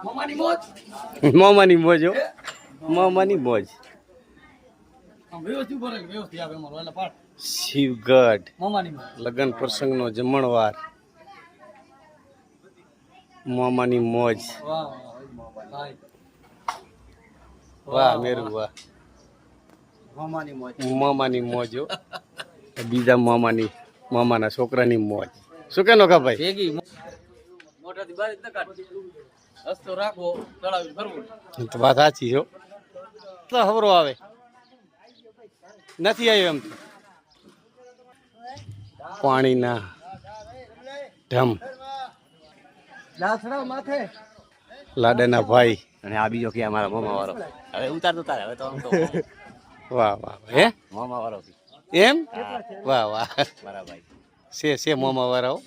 મામાની મોજ મામાની મોજ હો મામાની મોજ વ્યવસ્થિત ભરે વ્યવસ્થિત આવે અમારો એટલે પાડ શિવગઢ મામાની મોજ લગ્ન પ્રસંગનો જમણવાર મામાની મોજ વાહ ભાઈ વાહ મેરુ વાહ મામાની મોજ મામાની મોજ હો બીજા મામાના છોકરાની મોજ શું કે નોખા ભાઈ ભેગી મોઢાથી બહાર જ ન કાઢ રસ્તો રાખવો તળાવી ફરવું તો વાત સાચી છો તો ખબરો આવે નથી આવ્યો એમ પાણીના ઢમ લાસડા માથે લાડાના ભાઈ અને આ બીજો કે અમારા મામા વાળો હવે ઉતારતો તારે હવે તો આમ તો વાહ વાહ હે મામા વાળો એમ વાહ વાહ મારા ભાઈ છે મામા વાળાઓ